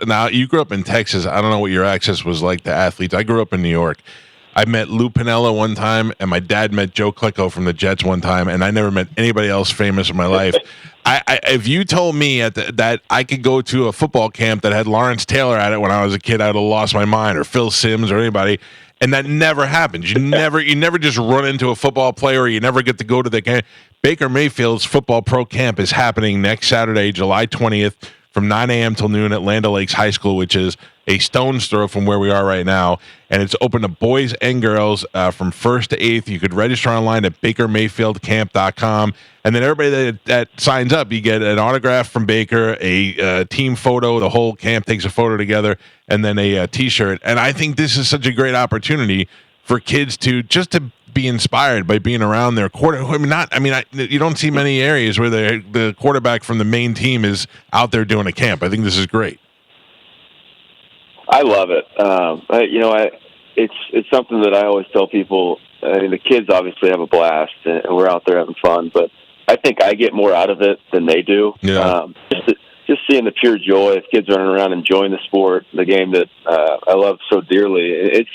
now you grew up in Texas. I don't know what your access was like to athletes. I grew up in New York. I met Lou Piniella one time, and my dad met Joe Klicko from the Jets one time, and I never met anybody else famous in my life. If you told me that I could go to a football camp that had Lawrence Taylor at it when I was a kid, I'd have lost my mind, or Phil Simms or anybody. And that never happens. You never just run into a football player, or you never get to go to the game. Baker Mayfield's Football Pro Camp is happening next Saturday, July 20th, from 9 a.m. till noon at Land O'Lakes High School, which is a stone's throw from where we are right now. And it's open to boys and girls from 1st to 8th. You could register online at bakermayfieldcamp.com. And then everybody that signs up, you get an autograph from Baker, a team photo. The whole camp takes a photo together, and then a T-shirt. And I think this is such a great opportunity for kids to be inspired by being around their quarter. You don't see many areas where the quarterback from the main team is out there doing a camp. I think this is great. I love it. It's something that I always tell people. I mean, the kids obviously have a blast, and we're out there having fun. But I think I get more out of it than they do. Yeah. Just seeing the pure joy of kids running around enjoying the sport, the game that I love so dearly.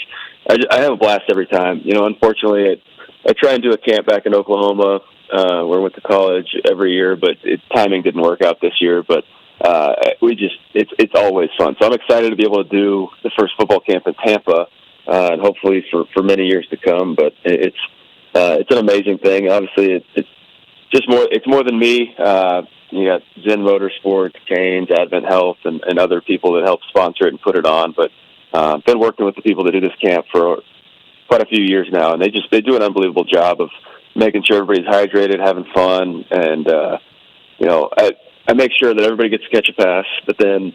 I have a blast every time. Unfortunately, I try and do a camp back in Oklahoma where I went to college every year, but timing didn't work out this year. But it's always fun. So I'm excited to be able to do the first football camp in Tampa, and hopefully for many years to come. But it's an amazing thing. Obviously, it's more than me. You got Zen Motorsports, Canes, Advent Health, and other people that help sponsor it and put it on. But been working with the people that do this camp for quite a few years now, and they do an unbelievable job of making sure everybody's hydrated, having fun, and I make sure that everybody gets to catch a pass. But then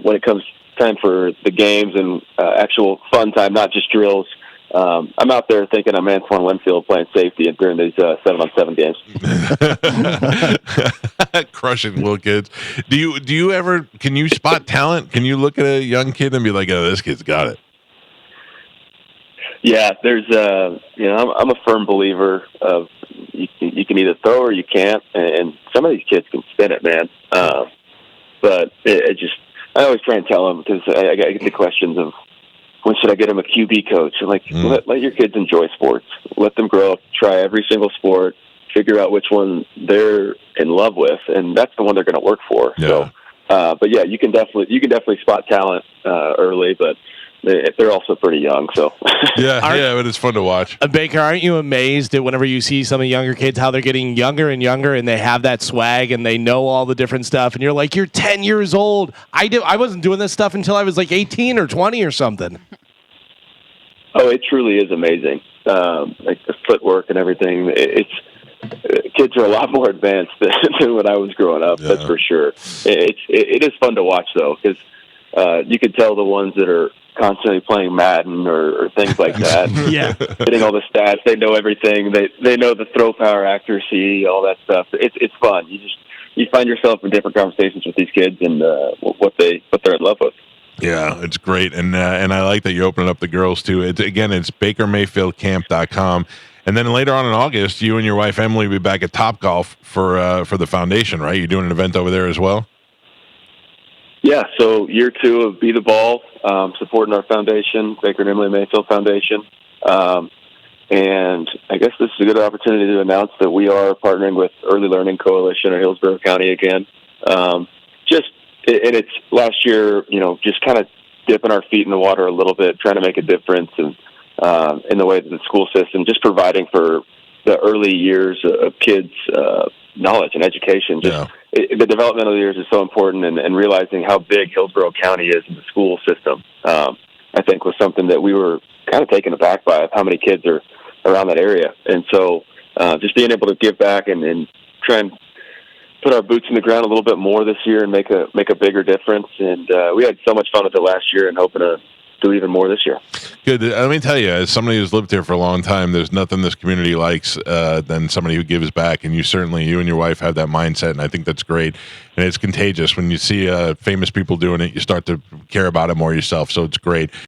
when it comes time for the games and actual fun time, not just drills, I'm out there thinking I'm Antoine Winfield playing safety during these 7-on-7 games. Crushing little kids. Do you ever? Can you spot talent? Can you look at a young kid and be like, "Oh, this kid's got it"? Yeah, there's I'm a firm believer of you can either throw or you can't, and some of these kids can spin it, man. But I always try and tell them, because I get the questions of, when should I get them a QB coach? I'm like, let your kids enjoy sports. Let them grow up, try every single sport, figure out which one they're in love with, and that's the one they're going to work for. Yeah. So, but yeah, you can definitely spot talent early, but they're also pretty young. So but it's fun to watch. Baker, aren't you amazed that whenever you see some of the younger kids, how they're getting younger and younger, and they have that swag and they know all the different stuff, and you're like, you're 10 years old. I wasn't doing this stuff until I was like 18 or 20 or something. Oh, it truly is amazing. Like the footwork and everything. Kids are a lot more advanced than when I was growing up. Yeah. That's for sure. It is fun to watch though, because you can tell the ones that are constantly playing Madden or things like that. Yeah, getting all the stats. They know everything. They know the throw power, accuracy, all that stuff. It's fun. You find yourself in different conversations with these kids and what they're in love with. Yeah, it's great, and I like that you open it up the girls too. It's bakermayfieldcamp.com, and then later on in August, you and your wife Emily will be back at Topgolf for the foundation, right? You're doing an event over there as well. Yeah, so year 2 of Be the Ball, supporting our foundation, Baker and Emily Mayfield Foundation, and I guess this is a good opportunity to announce that we are partnering with Early Learning Coalition of Hillsborough County again. And it's last year, just kind of dipping our feet in the water a little bit, trying to make a difference in the way that the school system, just providing for the early years of kids' knowledge and education. The developmental years is so important, and realizing how big Hillsborough County is in the school system, I think was something that we were kind of taken aback by, of how many kids are around that area. And so just being able to give back and try and put our boots in the ground a little bit more this year and make a bigger difference. And we had so much fun with it last year, and hoping to do even more this year. Good. Let me tell you, as somebody who's lived here for a long time, there's nothing this community likes than somebody who gives back. And you and your wife have that mindset, and I think that's great. And it's contagious. When you see famous people doing it, you start to care about it more yourself. So it's great.